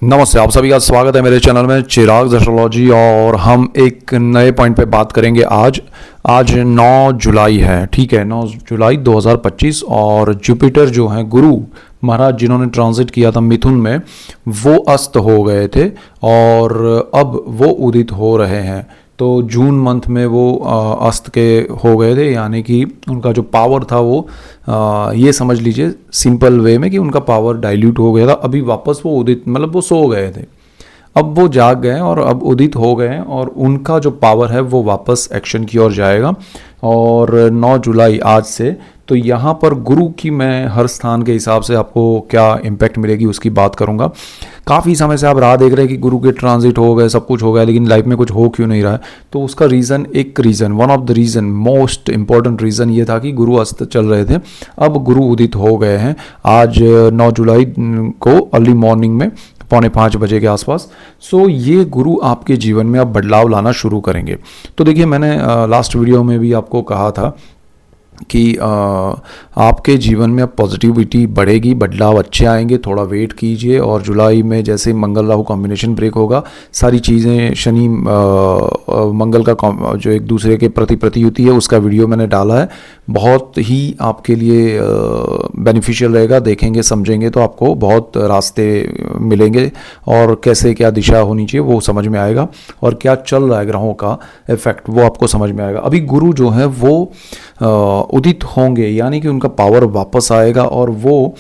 नमस्ते, आप सभी का स्वागत है मेरे चैनल में चिराग एस्ट्रोलॉजी। और हम एक नए पॉइंट पे बात करेंगे आज 9 जुलाई है, ठीक है, 9 जुलाई 2025। और जुपिटर जो है गुरु महाराज जिन्होंने ट्रांजिट किया था मिथुन में, वो अस्त हो गए थे और अब वो उदित हो रहे हैं। तो जून मंथ में वो अस्त के हो गए थे, यानी कि उनका जो पावर था वो ये समझ लीजिए सिंपल वे में कि उनका पावर डाइल्यूट हो गया था। अभी वापस वो उदित, मतलब वो सो गए थे, अब वो जाग गए हैं और अब उदित हो गए हैं और उनका जो पावर है वो वापस एक्शन की ओर जाएगा। और 9 जुलाई आज से तो यहाँ पर गुरु की मैं हर स्थान के हिसाब से आपको क्या इम्पैक्ट मिलेगी उसकी बात करूँगा। काफ़ी समय से आप राह देख रहे हैं कि गुरु के ट्रांजिट हो गए, सब कुछ हो गया, लेकिन लाइफ में कुछ हो क्यों नहीं रहा है। तो उसका reason one of the reason, most important reason ये था कि गुरु अस्त चल रहे थे, अब गुरु उदित हो गए हैं आज 9 जुलाई को अर्ली मॉर्निंग में 4:45 बजे के आसपास। सो ये गुरु आपके जीवन में अब बदलाव लाना शुरू करेंगे। तो देखिए, मैंने लास्ट वीडियो में भी आपको कहा था कि आपके जीवन में अब पॉजिटिविटी बढ़ेगी, बदलाव अच्छे आएंगे, थोड़ा वेट कीजिए। और जुलाई में जैसे मंगल राहु कॉम्बिनेशन ब्रेक होगा, सारी चीज़ें शनि मंगल का जो एक दूसरे के प्रति प्रति है उसका वीडियो मैंने डाला है, बहुत ही आपके लिए बेनिफिशियल रहेगा। देखेंगे समझेंगे तो आपको बहुत रास्ते मिलेंगे और कैसे क्या दिशा होनी चाहिए वो समझ में आएगा, और क्या चल रहा है ग्रहों का इफेक्ट वो आपको समझ में आएगा। अभी गुरु जो है वो उदित होंगे, यानी कि उनका पावर वापस आएगा और वो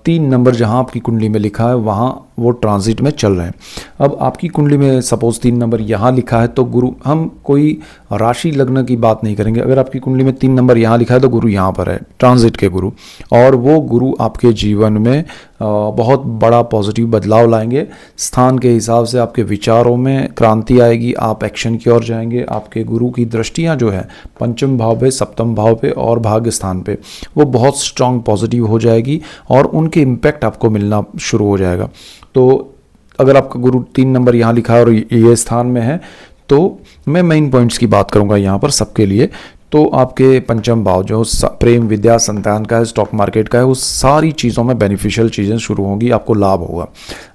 3 नंबर जहां आपकी कुंडली में लिखा है वहां वो ट्रांजिट में चल रहे हैं। अब आपकी कुंडली में सपोज 3 नंबर यहाँ लिखा है तो गुरु, हम कोई राशि लग्न की बात नहीं करेंगे, अगर आपकी कुंडली में 3 नंबर यहाँ लिखा है तो गुरु यहाँ पर है, ट्रांजिट के गुरु, और वो गुरु आपके जीवन में बहुत बड़ा पॉजिटिव बदलाव लाएंगे। स्थान के हिसाब से आपके विचारों में क्रांति आएगी, आप एक्शन की ओर जाएंगे। आपके गुरु की दृष्टियाँ जो है पंचम भाव पे, सप्तम भाव पे और भाग्य स्थान पे, वो बहुत स्ट्रांग पॉजिटिव हो जाएगी और उनके इम्पैक्ट आपको मिलना शुरू हो जाएगा। तो अगर आपका गुरु 3 नंबर यहाँ लिखा है और ये स्थान में है, तो मैं मेन पॉइंट्स की बात करूँगा यहाँ पर सबके लिए। तो आपके पंचम भाव जो प्रेम, विद्या, संतान का है, स्टॉक मार्केट का है, उस सारी चीज़ों में बेनिफिशियल चीज़ें शुरू होंगी, आपको लाभ होगा।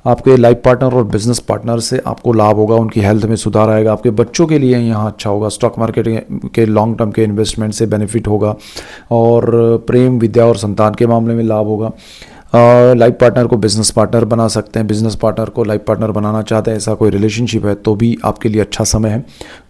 आपके लाइफ पार्टनर और बिजनेस पार्टनर से आपको लाभ होगा, उनकी हेल्थ में सुधार आएगा। आपके बच्चों के लिए यहाँ अच्छा होगा, स्टॉक मार्केट के लॉन्ग टर्म के इन्वेस्टमेंट से बेनिफिट होगा, और प्रेम, विद्या और संतान के मामले में लाभ होगा। लाइफ पार्टनर को बिजनेस पार्टनर बना सकते हैं, बिजनेस पार्टनर को लाइफ पार्टनर बनाना चाहते हैं, ऐसा कोई रिलेशनशिप है तो भी आपके लिए अच्छा समय है।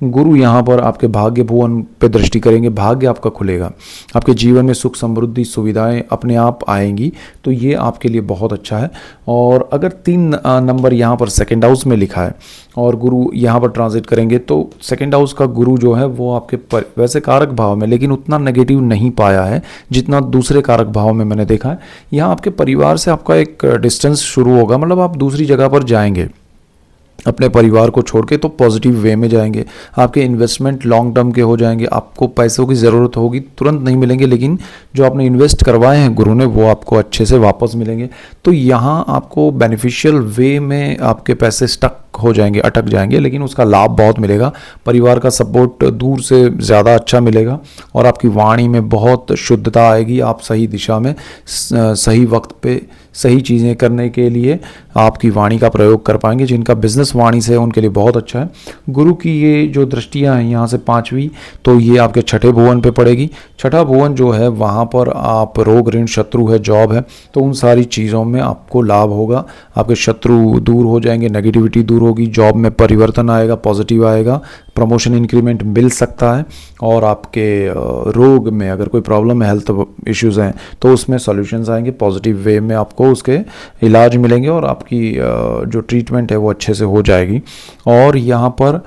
गुरु यहाँ पर आपके भाग्य भुवन पे दृष्टि करेंगे, भाग्य आपका खुलेगा, आपके जीवन में सुख समृद्धि सुविधाएं अपने आप आएंगी, तो ये आपके लिए बहुत अच्छा है। और अगर 3 नंबर यहाँ पर सेकेंड हाउस में लिखा है और गुरु यहाँ पर ट्रांजिट करेंगे, तो सेकेंड हाउस का गुरु जो है वो आपके वैसे कारक भाव में, लेकिन उतना नेगेटिव नहीं पाया है जितना दूसरे कारक भाव में मैंने देखा है। यहाँ आपके परिवार से आपका एक डिस्टेंस शुरू होगा, मतलब आप दूसरी जगह पर जाएंगे अपने परिवार को छोड़ के, तो पॉजिटिव वे में जाएंगे। आपके इन्वेस्टमेंट लॉन्ग टर्म के हो जाएंगे, आपको पैसों की ज़रूरत होगी, तुरंत नहीं मिलेंगे, लेकिन जो आपने इन्वेस्ट करवाए हैं गुरु ने वो आपको अच्छे से वापस मिलेंगे। तो यहाँ आपको बेनिफिशियल वे में आपके पैसे स्टक हो जाएंगे, अटक जाएंगे, लेकिन उसका लाभ बहुत मिलेगा। परिवार का सपोर्ट दूर से ज़्यादा अच्छा मिलेगा और आपकी वाणी में बहुत शुद्धता आएगी। आप सही दिशा में सही वक्त पे सही चीज़ें करने के लिए आपकी वाणी का प्रयोग कर पाएंगे। जिनका बिजनेस वाणी से है उनके लिए बहुत अच्छा है। गुरु की ये जो दृष्टियाँ हैं यहाँ से 5वीं, तो ये आपके छठे भुवन पे पड़ेगी। छठा भुवन जो है वहाँ पर आप रोग, ऋण, शत्रु है, जॉब है, तो उन सारी चीज़ों में आपको लाभ होगा। आपके शत्रु दूर हो जाएंगे, नेगेटिविटी दूर होगी, जॉब में परिवर्तन आएगा, पॉजिटिव आएगा, प्रमोशन इंक्रीमेंट मिल सकता है। और आपके रोग में अगर कोई प्रॉब्लम है, हेल्थ इश्यूज़ हैं, तो उसमें सॉल्यूशंस आएंगे, पॉजिटिव वे में आपको उसके इलाज मिलेंगे और आपकी जो ट्रीटमेंट है वो अच्छे से हो जाएगी। और यहाँ पर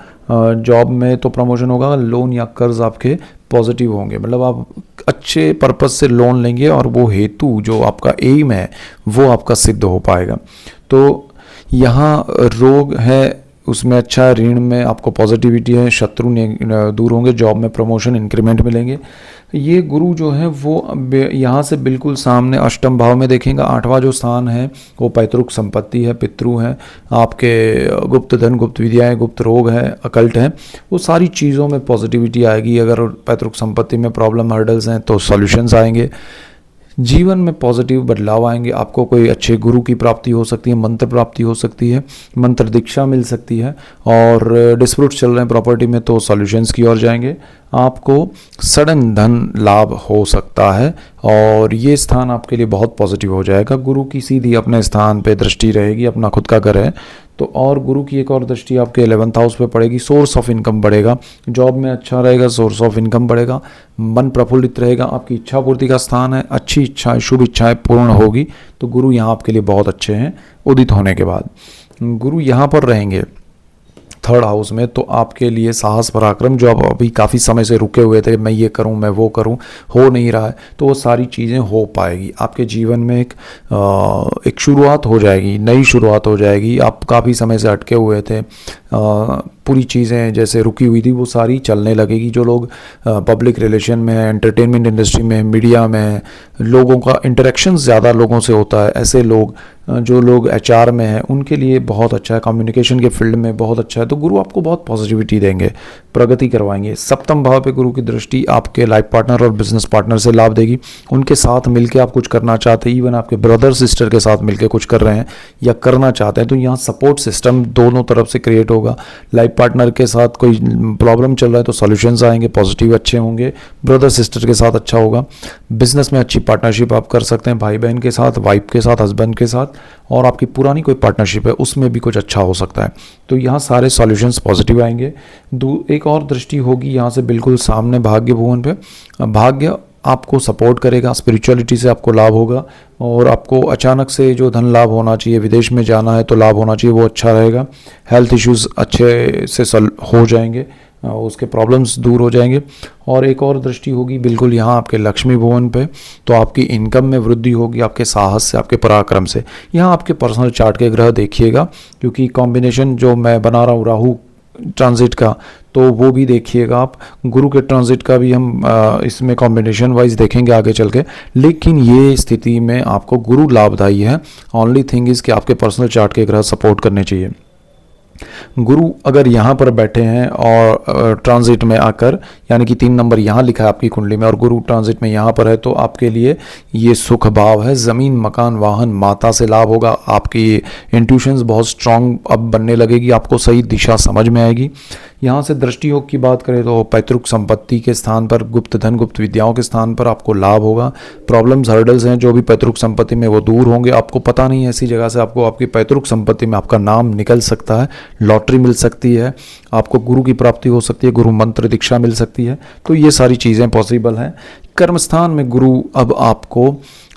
जॉब में तो प्रमोशन होगा, लोन या कर्ज आपके पॉजिटिव होंगे, मतलब आप अच्छे पर्पस से लोन लेंगे और वो हेतु जो आपका एम है वो आपका सिद्ध हो पाएगा। तो यहाँ रोग है उसमें अच्छा, ऋण में आपको पॉजिटिविटी है, शत्रु दूर होंगे, जॉब में प्रमोशन इंक्रीमेंट मिलेंगे। ये गुरु जो है वो यहाँ से बिल्कुल सामने अष्टम भाव में देखेंगे। 8वां जो स्थान है वो पैतृक संपत्ति है, पितृ हैं, आपके गुप्त धन, गुप्त विद्याएं, गुप्त रोग है, अकल्ट है, वो सारी चीज़ों में पॉजिटिविटी आएगी। अगर पैतृक संपत्ति में प्रॉब्लम, हर्डल्स हैं तो सॉल्यूशंस आएंगे। जीवन में पॉजिटिव बदलाव आएंगे। आपको कोई अच्छे गुरु की प्राप्ति हो सकती है, मंत्र प्राप्ति हो सकती है, मंत्र दीक्षा मिल सकती है। और डिस्प्यूट चल रहे हैं प्रॉपर्टी में तो सॉल्यूशंस की ओर जाएंगे। आपको सडन धन लाभ हो सकता है और ये स्थान आपके लिए बहुत पॉजिटिव हो जाएगा। गुरु की सीधी अपने स्थान पे दृष्टि रहेगी, अपना खुद का घर है तो, और गुरु की एक और दृष्टि आपके 11th हाउस पे पड़ेगी। सोर्स ऑफ इनकम बढ़ेगा, जॉब में अच्छा रहेगा, सोर्स ऑफ इनकम बढ़ेगा, मन प्रफुल्लित रहेगा। आपकी इच्छा पूर्ति का स्थान है, अच्छी इच्छाएं, शुभ इच्छाएं पूर्ण होगी। तो गुरु यहाँ आपके लिए बहुत अच्छे हैं उदित होने के बाद। गुरु यहाँ पर रहेंगे 3rd हाउस में तो आपके लिए साहस पराक्रम, जो आप अभी काफ़ी समय से रुके हुए थे, मैं ये करूं मैं वो करूं, हो नहीं रहा है, तो वो सारी चीज़ें हो पाएगी। आपके जीवन में एक शुरुआत हो जाएगी, नई शुरुआत हो जाएगी। आप काफ़ी समय से अटके हुए थे, पूरी चीज़ें जैसे रुकी हुई थी वो सारी चलने लगेगी। जो लोग पब्लिक रिलेशन में है, एंटरटेनमेंट इंडस्ट्री में है, मीडिया में है, लोगों का इंटरेक्शन ज़्यादा लोगों से होता है, ऐसे लोग, जो लोग HR में हैं, उनके लिए बहुत अच्छा है। कम्युनिकेशन के फील्ड में बहुत अच्छा है। तो गुरु आपको बहुत पॉजिटिविटी देंगे, प्रगति करवाएंगे। 7th भाव पे गुरु की दृष्टि आपके लाइफ पार्टनर और बिजनेस पार्टनर से लाभ देगी। उनके साथ मिलकर आप कुछ करना चाहते हैं, इवन आपके ब्रदर सिस्टर के साथ मिलकर कुछ कर रहे हैं या करना चाहते हैं, तो यहाँ सपोर्ट सिस्टम दोनों तरफ से क्रिएट होगा। लाइफ पार्टनर के साथ कोई प्रॉब्लम चल रहा है तो सॉल्यूशंस आएंगे, पॉजिटिव अच्छे होंगे। ब्रदर सिस्टर के साथ अच्छा होगा। बिजनेस में अच्छी पार्टनरशिप आप कर सकते हैं, भाई बहन के साथ, वाइफ के साथ, हस्बैंड के साथ, और आपकी पुरानी कोई पार्टनरशिप है उसमें भी कुछ अच्छा हो सकता है। तो यहाँ सारे सॉल्यूशंस पॉजिटिव आएंगे। एक और दृष्टि होगी यहाँ से बिल्कुल सामने भाग्य भुवन पे। भाग्य आपको सपोर्ट करेगा, स्पिरिचुअलिटी से आपको लाभ होगा और आपको अचानक से जो धन लाभ होना चाहिए, विदेश में जाना है तो लाभ होना चाहिए, वो अच्छा रहेगा। हेल्थ इश्यूज अच्छे से हो जाएंगे, उसके प्रॉब्लम्स दूर हो जाएंगे। और एक और दृष्टि होगी बिल्कुल यहाँ आपके लक्ष्मी भुवन पे, तो आपकी इनकम में वृद्धि होगी आपके साहस से, आपके पराक्रम से। यहाँ आपके पर्सनल चार्ट के ग्रह देखिएगा, क्योंकि कॉम्बिनेशन जो मैं बना रहा हूँ राहु ट्रांजिट का, तो वो भी देखिएगा आप। गुरु के ट्रांजिट का भी हम इसमें कॉम्बिनेशन वाइज देखेंगे आगे चल के। लेकिन ये स्थिति में आपको गुरु लाभदायी है। ओनली थिंग इज़ कि आपके पर्सनल चार्ट के ग्रह सपोर्ट करने चाहिए। गुरु अगर यहाँ पर बैठे हैं और ट्रांजिट में आकर, यानी कि 3 नंबर यहाँ लिखा है आपकी कुंडली में और गुरु ट्रांजिट में यहाँ पर है, तो आपके लिए ये सुख भाव है। ज़मीन, मकान, वाहन, माता से लाभ होगा। आपकी इंट्यूशंस बहुत स्ट्रांग अब बनने लगेगी, आपको सही दिशा समझ में आएगी। यहाँ से दृष्टि योग की बात करें तो पैतृक संपत्ति के स्थान पर, गुप्त धन, गुप्त विद्याओं के स्थान पर आपको लाभ होगा। प्रॉब्लम्स, हर्डल्स हैं जो भी पैतृक संपत्ति में, वो दूर होंगे। आपको पता नहीं है ऐसी जगह से आपको आपकी पैतृक संपत्ति में आपका नाम निकल सकता है, लॉटरी मिल सकती है, आपको गुरु की प्राप्ति हो सकती है, गुरु मंत्र दीक्षा मिल सकती है। तो ये सारी चीज़ें पॉसिबल हैं। कर्मस्थान में गुरु अब आपको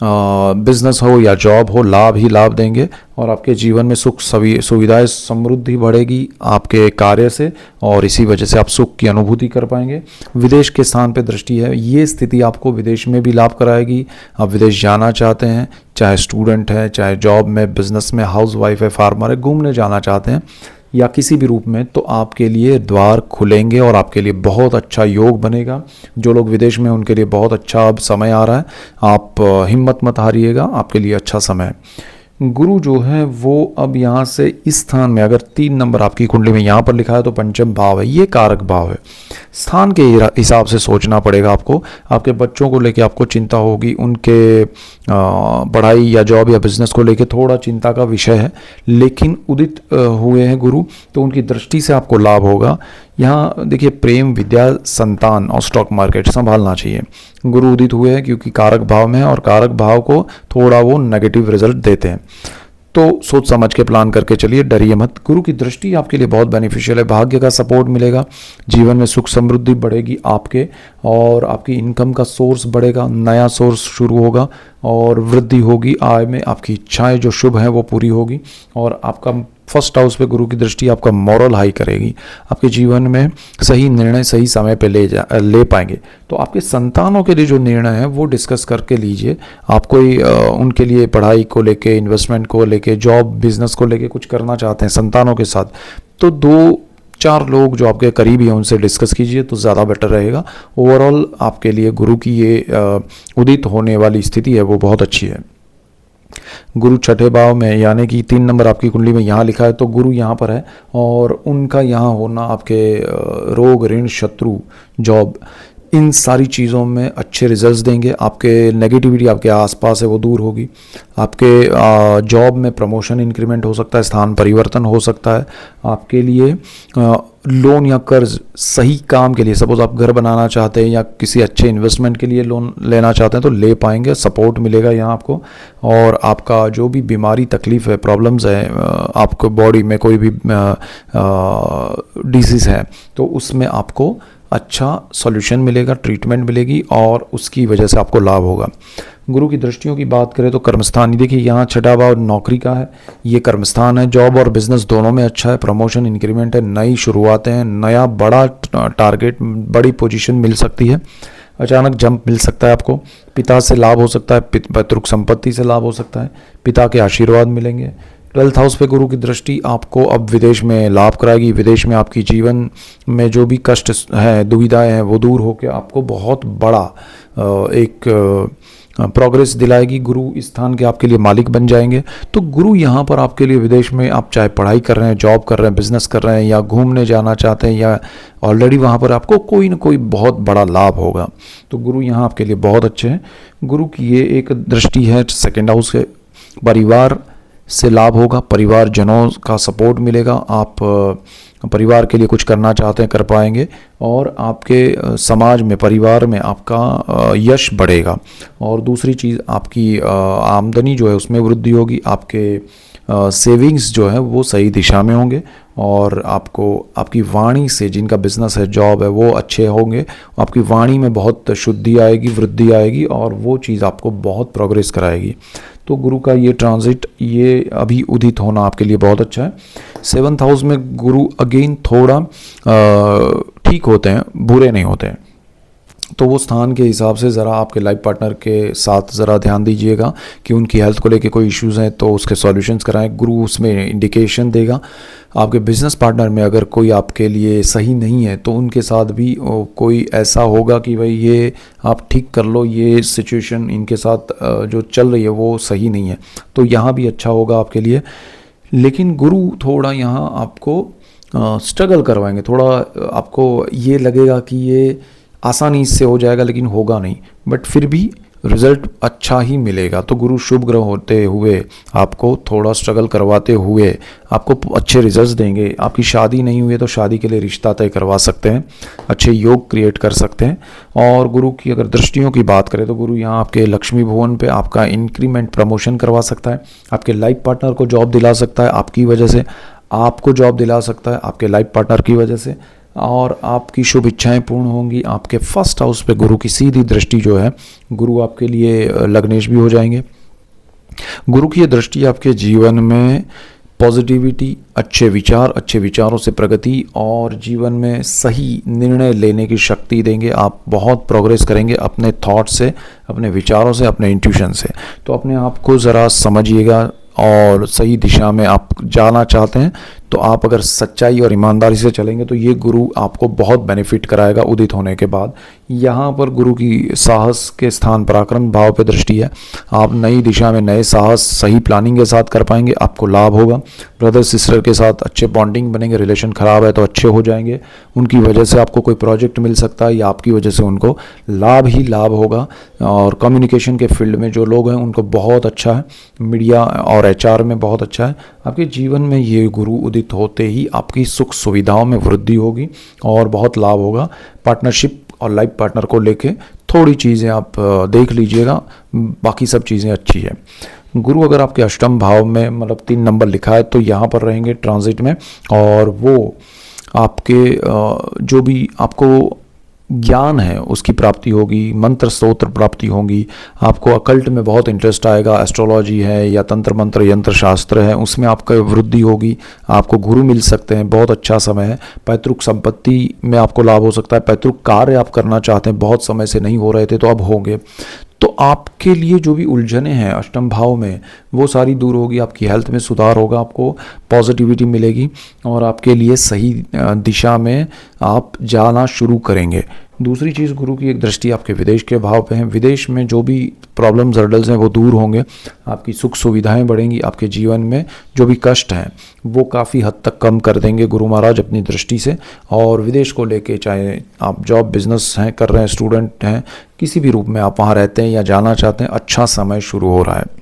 बिजनेस हो या जॉब हो, लाभ ही लाभ देंगे और आपके जीवन में सुख सुविधाएं, समृद्धि बढ़ेगी आपके कार्य से और इसी वजह से आप सुख की अनुभूति कर पाएंगे। विदेश के स्थान पे दृष्टि है, ये स्थिति आपको विदेश में भी लाभ कराएगी। आप विदेश जाना चाहते हैं, चाहे स्टूडेंट है, चाहे जॉब में, बिजनेस में, हाउस वाइफ है, फार्मर है, घूमने जाना चाहते हैं या किसी भी रूप में, तो आपके लिए द्वार खुलेंगे और आपके लिए बहुत अच्छा योग बनेगा। जो लोग विदेश में, उनके लिए बहुत अच्छा अब समय आ रहा है। आप हिम्मत मत हारिएगा, आपके लिए अच्छा समय है। गुरु जो है वो अब यहाँ से इस स्थान में, अगर 3 नंबर आपकी कुंडली में यहाँ पर लिखा है तो पंचम भाव है, ये कारक भाव है। स्थान के हिसाब से सोचना पड़ेगा आपको। आपके बच्चों को लेके आपको चिंता होगी, उनके पढ़ाई या जॉब या बिजनेस को लेके थोड़ा चिंता का विषय है। लेकिन उदित हुए हैं गुरु, तो उनकी दृष्टि से आपको लाभ होगा। यहाँ देखिए, प्रेम, विद्या, संतान और स्टॉक मार्केट संभालना चाहिए। गुरु उदित हुए हैं क्योंकि कारक भाव में है और कारक भाव को थोड़ा वो नेगेटिव रिजल्ट देते हैं। तो सोच समझ के प्लान करके चलिए, डरिए मत। गुरु की दृष्टि आपके लिए बहुत बेनिफिशियल है। भाग्य का सपोर्ट मिलेगा, जीवन में सुख समृद्धि बढ़ेगी आपके, और आपकी इनकम का सोर्स बढ़ेगा, नया सोर्स शुरू होगा और वृद्धि होगी आय में। आपकी इच्छाएं जो शुभ हैं वो पूरी होगी और आपका फर्स्ट हाउस पे गुरु की दृष्टि आपका मॉरल हाई करेगी। आपके जीवन में सही निर्णय सही समय पे ले पाएंगे। तो आपके संतानों के लिए जो निर्णय है वो डिस्कस करके लीजिए। आप कोई उनके लिए पढ़ाई को लेके, इन्वेस्टमेंट को लेके, जॉब बिजनेस को लेके कुछ करना चाहते हैं संतानों के साथ, तो 2-4 लोग जो आपके करीबी हैं उनसे डिस्कस कीजिए तो ज़्यादा बेटर रहेगा। ओवरऑल आपके लिए गुरु की ये उदित होने वाली स्थिति है वो बहुत अच्छी है। गुरु छठे भाव में, यानी कि 3 नंबर आपकी कुंडली में यहाँ लिखा है, तो गुरु यहाँ पर है और उनका यहाँ होना आपके रोग, ऋण, शत्रु, जॉब, इन सारी चीज़ों में अच्छे रिजल्ट्स देंगे। आपके नेगेटिविटी आपके आसपास है वो दूर होगी। आपके जॉब में प्रमोशन इंक्रीमेंट हो सकता है, स्थान परिवर्तन हो सकता है। आपके लिए लोन या कर्ज सही काम के लिए, सपोज आप घर बनाना चाहते हैं या किसी अच्छे इन्वेस्टमेंट के लिए लोन लेना चाहते हैं तो ले पाएंगे, सपोर्ट मिलेगा यहाँ आपको। और आपका जो भी बीमारी तकलीफ़ है, प्रॉब्लम्स है, आपको बॉडी में कोई भी डिसीज़ है तो उसमें आपको अच्छा सॉल्यूशन मिलेगा, ट्रीटमेंट मिलेगी और उसकी वजह से आपको लाभ होगा। गुरु की दृष्टियों की बात करें तो कर्मस्थान, देखिए यहाँ छठा भाव नौकरी का है, ये कर्मस्थान है। जॉब और बिजनेस दोनों में अच्छा है, प्रमोशन इंक्रीमेंट है, नई शुरुआतें हैं, नया बड़ा टारगेट, बड़ी पोजीशन मिल सकती है, अचानक जंप मिल सकता है आपको। पिता से लाभ हो सकता है, पैतृक संपत्ति से लाभ हो सकता है, पिता के आशीर्वाद मिलेंगे। 12th हाउस पे गुरु की दृष्टि आपको अब विदेश में लाभ कराएगी। विदेश में आपकी जीवन में जो भी कष्ट है, दुविधाएं हैं, वो दूर होकर आपको बहुत बड़ा एक प्रोग्रेस दिलाएगी। गुरु इस स्थान के आपके लिए मालिक बन जाएंगे। तो गुरु यहाँ पर आपके लिए विदेश में, आप चाहे पढ़ाई कर रहे हैं, जॉब कर रहे हैं, बिजनेस कर रहे हैं या घूमने जाना चाहते हैं या ऑलरेडी वहाँ पर आपको कोई ना कोई बहुत बड़ा लाभ होगा। तो गुरु यहाँ आपके लिए बहुत अच्छे हैं। गुरु की ये एक दृष्टि है 2nd हाउस के, परिवार से लाभ होगा, परिवारजनों का सपोर्ट मिलेगा, आप परिवार के लिए कुछ करना चाहते हैं कर पाएंगे और आपके समाज में, परिवार में आपका यश बढ़ेगा। और दूसरी चीज़, आपकी आमदनी जो है उसमें वृद्धि होगी, आपके सेविंग्स जो है वो सही दिशा में होंगे और आपको आपकी वाणी से, जिनका बिजनेस है, जॉब है, वो अच्छे होंगे। आपकी वाणी में बहुत शुद्धि आएगी, वृद्धि आएगी और वो चीज़ आपको बहुत प्रोग्रेस कराएगी। तो गुरु का ये ट्रांजिट, ये अभी उदित होना आपके लिए बहुत अच्छा है। 7th हाउस में गुरु अगेन थोड़ा ठीक होते हैं, बुरे नहीं होते हैं। तो वो स्थान के हिसाब से ज़रा आपके लाइफ पार्टनर के साथ ज़रा ध्यान दीजिएगा कि उनकी हेल्थ को लेके कोई इश्यूज़ हैं तो उसके सॉल्यूशंस कराएं। गुरु उसमें इंडिकेशन देगा। आपके बिजनेस पार्टनर में अगर कोई आपके लिए सही नहीं है तो उनके साथ भी कोई ऐसा होगा कि भाई ये आप ठीक कर लो, ये सिचुएशन इनके साथ जो चल रही है वो सही नहीं है, तो यहाँ भी अच्छा होगा आपके लिए। लेकिन गुरु थोड़ा यहाँ आपको स्ट्रगल करवाएंगे, थोड़ा आपको ये लगेगा कि ये आसानी से हो जाएगा लेकिन होगा नहीं, बट फिर भी रिजल्ट अच्छा ही मिलेगा। तो गुरु शुभ ग्रह होते हुए आपको थोड़ा स्ट्रगल करवाते हुए आपको अच्छे रिजल्ट्स देंगे। आपकी शादी नहीं हुई है तो शादी के लिए रिश्ता तय करवा सकते हैं, अच्छे योग क्रिएट कर सकते हैं। और गुरु की अगर दृष्टियों की बात करें तो गुरु यहाँ आपके लक्ष्मी भुवन पे आपका इंक्रीमेंट, प्रमोशन करवा सकता है, आपके लाइफ पार्टनर को जॉब दिला सकता है आपकी वजह से, आपको जॉब दिला सकता है आपके लाइफ पार्टनर की वजह से, और आपकी शुभ इच्छाएं पूर्ण होंगी। आपके 1st हाउस पे गुरु की सीधी दृष्टि जो है, गुरु आपके लिए लग्नेश भी हो जाएंगे। गुरु की ये दृष्टि आपके जीवन में पॉजिटिविटी, अच्छे विचार, अच्छे विचारों से प्रगति और जीवन में सही निर्णय लेने की शक्ति देंगे। आप बहुत प्रोग्रेस करेंगे अपने थॉट से, अपने विचारों से, अपने इंट्यूशन से। तो अपने आप को ज़रा समझिएगा और सही दिशा में आप जाना चाहते हैं तो आप अगर सच्चाई और ईमानदारी से चलेंगे तो ये गुरु आपको बहुत बेनिफिट कराएगा उदित होने के बाद। यहाँ पर गुरु की साहस के स्थान पराक्रम भाव पे दृष्टि है। आप नई दिशा में नए साहस सही प्लानिंग के साथ कर पाएंगे, आपको लाभ होगा। ब्रदर सिस्टर के साथ अच्छे बॉन्डिंग बनेंगे, रिलेशन ख़राब है तो अच्छे हो जाएंगे। उनकी वजह से आपको कोई प्रोजेक्ट मिल सकता है या आपकी वजह से उनको लाभ ही लाभ होगा। और कम्युनिकेशन के फील्ड में जो लोग हैं उनको बहुत अच्छा है, मीडिया और HR में बहुत अच्छा है। आपके जीवन में ये गुरु उदित होते ही आपकी सुख सुविधाओं में वृद्धि होगी और बहुत लाभ होगा। पार्टनरशिप और लाइफ पार्टनर को लेके थोड़ी चीज़ें आप देख लीजिएगा, बाकी सब चीज़ें अच्छी है। गुरु अगर आपके अष्टम भाव में, मतलब 3 नंबर लिखा है, तो यहाँ पर रहेंगे ट्रांजिट में और वो आपके जो भी आपको ज्ञान है उसकी प्राप्ति होगी, मंत्र स्तोत्र प्राप्ति होगी। आपको अकल्ट में बहुत इंटरेस्ट आएगा, एस्ट्रोलॉजी है या तंत्र मंत्र यंत्र शास्त्र है, उसमें आपका वृद्धि होगी। आपको गुरु मिल सकते हैं, बहुत अच्छा समय है। पैतृक संपत्ति में आपको लाभ हो सकता है। पैतृक कार्य आप करना चाहते हैं, बहुत समय से नहीं हो रहे थे तो अब होंगे। तो आपके लिए जो भी उलझने हैं अष्टम भाव में वो सारी दूर होगी। आपकी हेल्थ में सुधार होगा, आपको पॉजिटिविटी मिलेगी और आपके लिए सही दिशा में आप जाना शुरू करेंगे। दूसरी चीज़, गुरु की एक दृष्टि आपके विदेश के भाव पे है। विदेश में जो भी प्रॉब्लम्स हर्डल्स हैं वो दूर होंगे, आपकी सुख सुविधाएं बढ़ेंगी, आपके जीवन में जो भी कष्ट हैं वो काफ़ी हद तक कम कर देंगे गुरु महाराज अपनी दृष्टि से। और विदेश को लेके, चाहे आप जॉब बिजनेस हैं कर रहे हैं, स्टूडेंट हैं, किसी भी रूप में आप वहाँ रहते हैं या जाना चाहते हैं, अच्छा समय शुरू हो रहा है।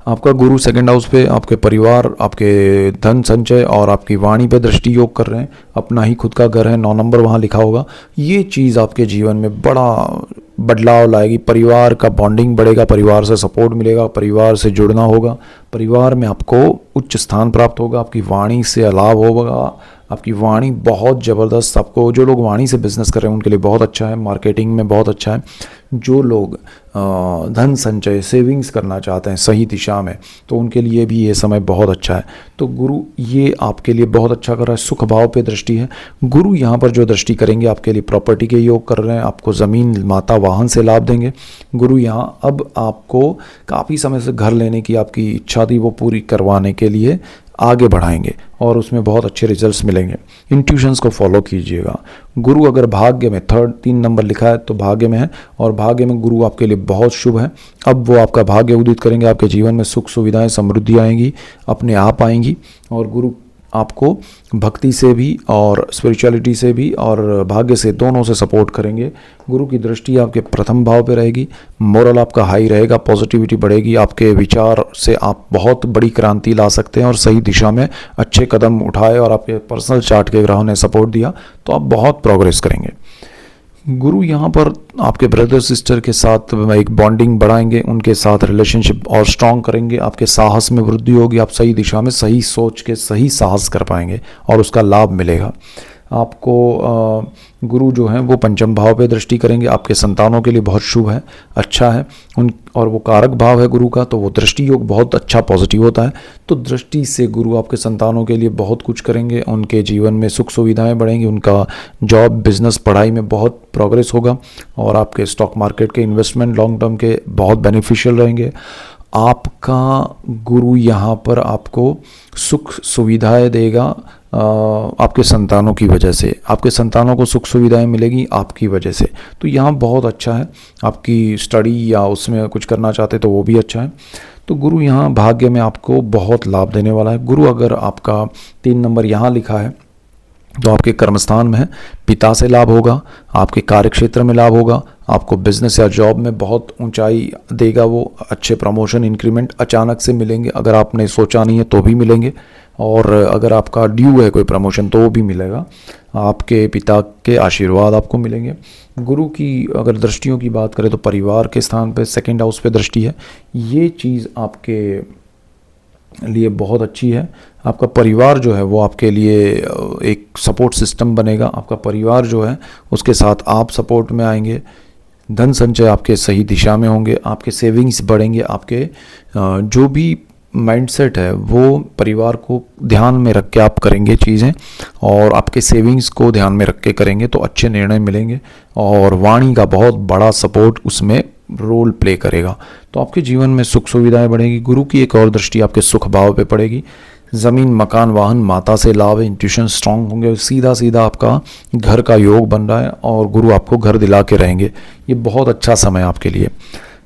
आपका गुरु सेकंड हाउस पे आपके परिवार, आपके धन संचय और आपकी वाणी पे दृष्टि योग कर रहे हैं। अपना ही खुद का घर है, 9 नंबर वहाँ लिखा होगा। ये चीज़ आपके जीवन में बड़ा बदलाव लाएगी। परिवार का बॉन्डिंग बढ़ेगा, परिवार से सपोर्ट मिलेगा, परिवार से जुड़ना होगा, परिवार में आपको उच्च स्थान प्राप्त होगा, आपकी वाणी से लाभ होगा। आपकी वाणी बहुत ज़बरदस्त, आपको जो लोग वाणी से बिजनेस कर रहे हैं उनके लिए बहुत अच्छा है, मार्केटिंग में बहुत अच्छा है। जो लोग धन संचय सेविंग्स करना चाहते हैं सही दिशा में, तो उनके लिए भी ये समय बहुत अच्छा है। तो गुरु ये आपके लिए बहुत अच्छा कर रहा है। सुख भाव पे दृष्टि है। गुरु यहाँ पर जो दृष्टि करेंगे आपके लिए प्रॉपर्टी के योग कर रहे हैं, आपको ज़मीन, माता, वाहन से लाभ देंगे। गुरु यहाँ अब आपको काफ़ी समय से घर लेने की आपकी इच्छा थी वो पूरी करवाने के लिए आगे बढ़ाएंगे और उसमें बहुत अच्छे रिजल्ट्स मिलेंगे। इंट्यूशंस को फॉलो कीजिएगा। गुरु अगर भाग्य में 3 नंबर लिखा है तो भाग्य में है, और भाग्य में गुरु आपके लिए बहुत शुभ है। अब वो आपका भाग्य उदित करेंगे, आपके जीवन में सुख सुविधाएं, समृद्धि आएंगी, अपने आप आएंगी। और गुरु आपको भक्ति से भी और स्पिरिचुअलिटी से भी और भाग्य से, दोनों से सपोर्ट करेंगे। गुरु की दृष्टि आपके प्रथम भाव पे रहेगी। मोरल आपका हाई रहेगा, पॉजिटिविटी बढ़ेगी, आपके विचार से आप बहुत बड़ी क्रांति ला सकते हैं और सही दिशा में अच्छे कदम उठाए और आपके पर्सनल चार्ट के ग्रहों ने सपोर्ट दिया तो आप बहुत प्रोग्रेस करेंगे। गुरु यहाँ पर आपके ब्रदर सिस्टर के साथ एक बॉन्डिंग बढ़ाएंगे, उनके साथ रिलेशनशिप और स्ट्रॉन्ग करेंगे, आपके साहस में वृद्धि होगी, आप सही दिशा में सही सोच के सही साहस कर पाएंगे और उसका लाभ मिलेगा आपको। गुरु जो हैं वो पंचम भाव पे दृष्टि करेंगे, आपके संतानों के लिए बहुत शुभ है, अच्छा है उन, और वो कारक भाव है गुरु का, तो वो दृष्टि योग बहुत अच्छा पॉजिटिव होता है। तो दृष्टि से गुरु आपके संतानों के लिए बहुत कुछ करेंगे, उनके जीवन में सुख सुविधाएं बढ़ेंगी, उनका जॉब, बिजनेस, पढ़ाई में बहुत प्रोग्रेस होगा और आपके स्टॉक मार्केट के इन्वेस्टमेंट लॉन्ग टर्म के बहुत बेनिफिशियल रहेंगे। आपका गुरु यहाँ पर आपको सुख सुविधाएं देगा आपके संतानों की वजह से, आपके संतानों को सुख सुविधाएं मिलेगी आपकी वजह से। तो यहाँ बहुत अच्छा है। आपकी स्टडी या उसमें कुछ करना चाहते तो वो भी अच्छा है। तो गुरु यहाँ भाग्य में आपको बहुत लाभ देने वाला है। गुरु अगर आपका 3 नंबर यहाँ लिखा है तो आपके कर्मस्थान में है, पिता से लाभ होगा, आपके कार्य क्षेत्र में लाभ होगा, आपको बिजनेस या जॉब में बहुत ऊंचाई देगा, वो अच्छे प्रमोशन, इंक्रीमेंट अचानक से मिलेंगे, अगर आपने सोचा नहीं है तो भी मिलेंगे, और अगर आपका ड्यू है कोई प्रमोशन तो वो भी मिलेगा। आपके पिता के आशीर्वाद आपको मिलेंगे। गुरु की अगर दृष्टियों की बात करें तो परिवार के स्थान पे सेकंड हाउस पे दृष्टि है, ये चीज़ आपके लिए बहुत अच्छी है। आपका परिवार जो है वो आपके लिए एक सपोर्ट सिस्टम बनेगा। आपका परिवार जो है उसके साथ आप सपोर्ट में आएंगे, धन संचय आपके सही दिशा में होंगे, आपके सेविंग्स बढ़ेंगे, आपके जो भी माइंडसेट है वो परिवार को ध्यान में रख के आप करेंगे चीज़ें, और आपके सेविंग्स को ध्यान में रख के करेंगे तो अच्छे निर्णय मिलेंगे, और वाणी का बहुत बड़ा सपोर्ट उसमें रोल प्ले करेगा। तो आपके जीवन में सुख सुविधाएं बढ़ेगी। गुरु की एक और दृष्टि आपके सुख भाव पे पड़ेगी। ज़मीन, मकान, वाहन, माता से लाभ, इंट्यूशन स्ट्रांग होंगे, सीधा सीधा आपका घर का योग बन रहा है और गुरु आपको घर दिला के रहेंगे। ये बहुत अच्छा समय आपके लिए।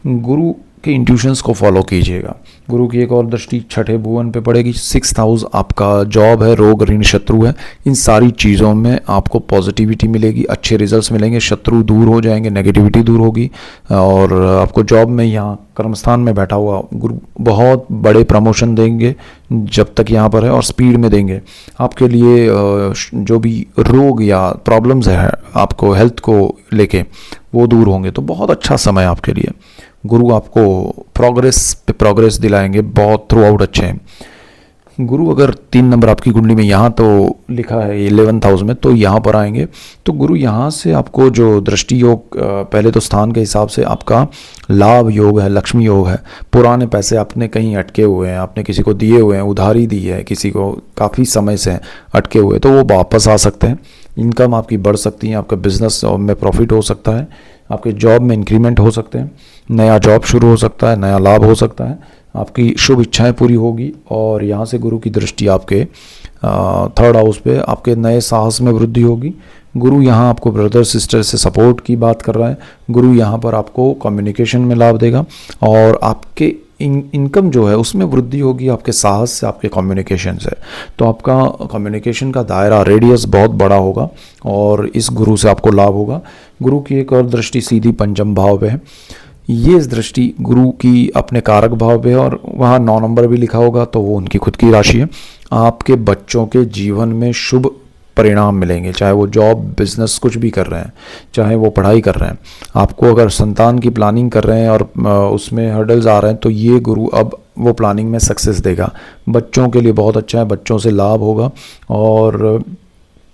गुरु के इंट्यूशंस को फॉलो कीजिएगा। गुरु की एक और दृष्टि छठे भुवन पे पड़ेगी। 6th हाउस आपका जॉब है, रोग, ऋण, शत्रु है। इन सारी चीज़ों में आपको पॉजिटिविटी मिलेगी, अच्छे रिजल्ट्स मिलेंगे, शत्रु दूर हो जाएंगे, नेगेटिविटी दूर होगी, और आपको जॉब में यहाँ कर्मस्थान में बैठा हुआ गुरु बहुत बड़े प्रमोशन देंगे जब तक यहाँ पर है, और स्पीड में देंगे। आपके लिए जो भी रोग या प्रॉब्लम्स है आपको हेल्थ को लेके वो दूर होंगे। तो बहुत अच्छा समय आपके लिए। गुरु आपको प्रोग्रेस पे प्रोग्रेस दिलाएंगे, बहुत थ्रू आउट अच्छे हैं। गुरु अगर 3 नंबर आपकी कुंडली में यहाँ तो लिखा है 11th हाउस में, तो यहाँ पर आएंगे तो गुरु यहाँ से आपको जो दृष्टि योग, पहले तो स्थान के हिसाब से आपका लाभ योग है, लक्ष्मी योग है। पुराने पैसे आपने कहीं अटके हुए हैं, आपने किसी को दिए हुए हैं, उधारी दी है किसी को, काफ़ी समय से अटके हुए, तो वो वापस आ सकते हैं। इनकम आपकी बढ़ सकती है, आपका बिजनेस में प्रॉफिट हो सकता है, आपके जॉब में इंक्रीमेंट हो सकते हैं, नया जॉब शुरू हो सकता है, नया लाभ हो सकता है, आपकी शुभ इच्छाएं पूरी होगी। और यहाँ से गुरु की दृष्टि आपके 3rd हाउस पे, आपके नए साहस में वृद्धि होगी। गुरु यहाँ आपको ब्रदर सिस्टर से सपोर्ट की बात कर रहा है। गुरु यहाँ पर आपको कम्युनिकेशन में लाभ देगा और आपके इनकम जो है उसमें वृद्धि होगी आपके साहस से, आपके कम्युनिकेशन से। तो आपका कम्युनिकेशन का दायरा, रेडियस बहुत बड़ा होगा और इस गुरु से आपको लाभ होगा। गुरु की एक और दृष्टि सीधी पंचम भाव पे है। ये इस दृष्टि गुरु की अपने कारक भाव पे है और वहाँ 9 नंबर भी लिखा होगा, तो वो उनकी खुद की राशि है। आपके बच्चों के जीवन में शुभ परिणाम मिलेंगे, चाहे वो जॉब, बिजनेस कुछ भी कर रहे हैं, चाहे वो पढ़ाई कर रहे हैं। आपको अगर संतान की प्लानिंग कर रहे हैं और उसमें हर्डल्स आ रहे हैं, तो ये गुरु अब वो प्लानिंग में सक्सेस देगा। बच्चों के लिए बहुत अच्छा है, बच्चों से लाभ होगा और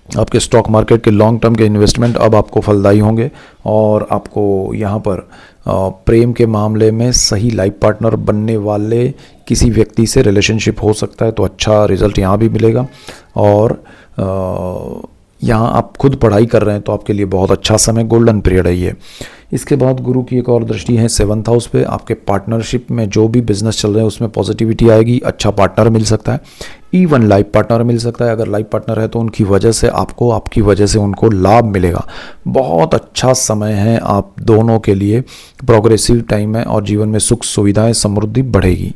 आपके स्टॉक मार्केट के लॉन्ग टर्म के इन्वेस्टमेंट अब आपको फलदायी होंगे। और आपको यहाँ पर प्रेम के मामले में सही लाइफ पार्टनर बनने वाले किसी व्यक्ति से रिलेशनशिप हो सकता है, तो अच्छा रिजल्ट यहाँ भी मिलेगा। और यहाँ आप खुद पढ़ाई कर रहे हैं तो आपके लिए बहुत अच्छा समय, गोल्डन पीरियड है ये। इसके बाद गुरु की एक और दृष्टि है 7th हाउस पे। आपके पार्टनरशिप में जो भी बिजनेस चल रहे हैं उसमें पॉजिटिविटी आएगी, अच्छा पार्टनर मिल सकता है, इवन लाइफ पार्टनर मिल सकता है। अगर लाइफ पार्टनर है तो उनकी वजह से आपको, आपकी वजह से उनको लाभ मिलेगा। बहुत अच्छा समय है आप दोनों के लिए, प्रोग्रेसिव टाइम है और जीवन में सुख सुविधाएं, समृद्धि बढ़ेगी।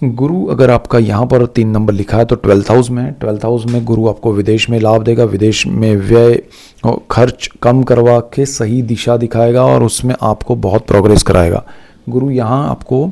गुरु अगर आपका यहाँ पर 3 नंबर लिखा है तो 12th हाउस में है। 12th हाउस में गुरु आपको विदेश में लाभ देगा, विदेश में व्यय खर्च कम करवा के सही दिशा दिखाएगा और उसमें आपको बहुत प्रोग्रेस कराएगा। गुरु यहाँ आपको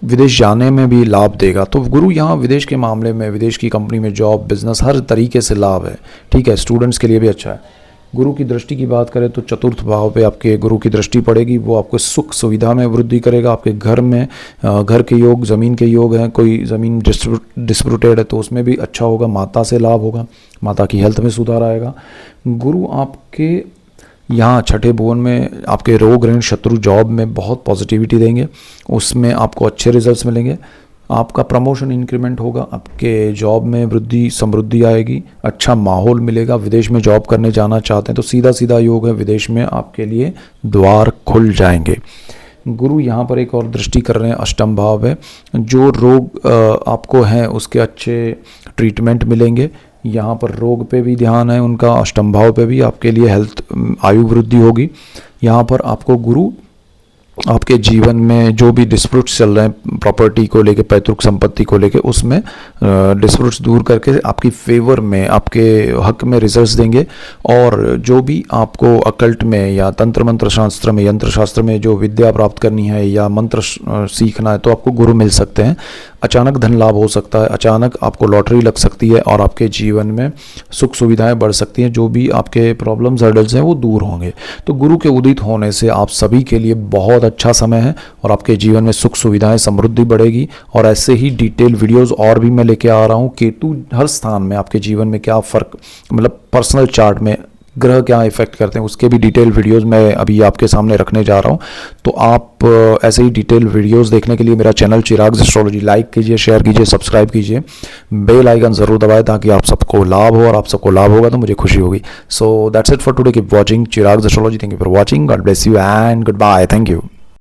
विदेश जाने में भी लाभ देगा। तो गुरु यहाँ विदेश के मामले में, विदेश की कंपनी में जॉब, बिजनेस, हर तरीके से लाभ है। ठीक है, स्टूडेंट्स के लिए भी अच्छा है। गुरु की दृष्टि की बात करें तो 4th भाव पे आपके गुरु की दृष्टि पड़ेगी, वो आपको सुख सुविधा में वृद्धि करेगा। आपके घर में घर के योग, ज़मीन के योग हैं, कोई ज़मीन डिस्प्यूटेड है तो उसमें भी अच्छा होगा, माता से लाभ होगा, माता की हेल्थ में सुधार आएगा। गुरु आपके यहाँ 6ठे भुवन में आपके रोग, ऋण, शत्रु, जॉब में बहुत पॉजिटिविटी देंगे, उसमें आपको अच्छे रिजल्ट्स मिलेंगे। आपका प्रमोशन, इंक्रीमेंट होगा, आपके जॉब में वृद्धि, समृद्धि आएगी, अच्छा माहौल मिलेगा। विदेश में जॉब करने जाना चाहते हैं तो सीधा सीधा योग है, विदेश में आपके लिए द्वार खुल जाएंगे। गुरु यहाँ पर एक और दृष्टि कर रहे हैं 8म भाव है। जो रोग आपको हैं उसके अच्छे ट्रीटमेंट मिलेंगे। यहाँ पर रोग पे भी ध्यान है उनका, 8म भाव पे भी आपके लिए हेल्थ, आयु वृद्धि होगी। यहाँ पर आपको गुरु आपके जीवन में जो भी डिस्प्यूट्स चल रहे हैं प्रॉपर्टी को लेके, पैतृक संपत्ति को लेके, उसमें डिस्प्यूट्स दूर करके आपकी फेवर में, आपके हक में रिजल्ट्स देंगे। और जो भी आपको अकल्ट में या तंत्र मंत्र शास्त्र में, यंत्र शास्त्र में जो विद्या प्राप्त करनी है या मंत्र सीखना है तो आपको गुरु मिल सकते हैं। अचानक धन लाभ हो सकता है, अचानक आपको लॉटरी लग सकती है और आपके जीवन में सुख सुविधाएं बढ़ सकती हैं। जो भी आपके प्रॉब्लम्स, हर्डल्स हैं वो दूर होंगे। तो गुरु के उदित होने से आप सभी के लिए बहुत अच्छा समय है और आपके जीवन में सुख सुविधाएं, समृद्धि बढ़ेगी। और ऐसे ही डिटेल वीडियोस और भी मैं लेके आ रहा हूँ। केतु हर स्थान में आपके जीवन में क्या फ़र्क, मतलब पर्सनल चार्ट में ग्रह क्या इफेक्ट करते हैं, उसके भी डिटेल वीडियोस मैं अभी आपके सामने रखने जा रहा हूं। तो आप ऐसे ही डिटेल वीडियोस देखने के लिए मेरा चैनल चिराग एस्ट्रोलॉजी लाइक कीजिए, शेयर कीजिए, सब्सक्राइब कीजिए, बेल आइकन ज़रूर दबाएं ताकि आप सबको लाभ हो, और आप सबको लाभ होगा तो मुझे खुशी होगी। So that's it for today, keep watching Chirag astrology. Thank you for watching, God bless you and goodbye, thank you.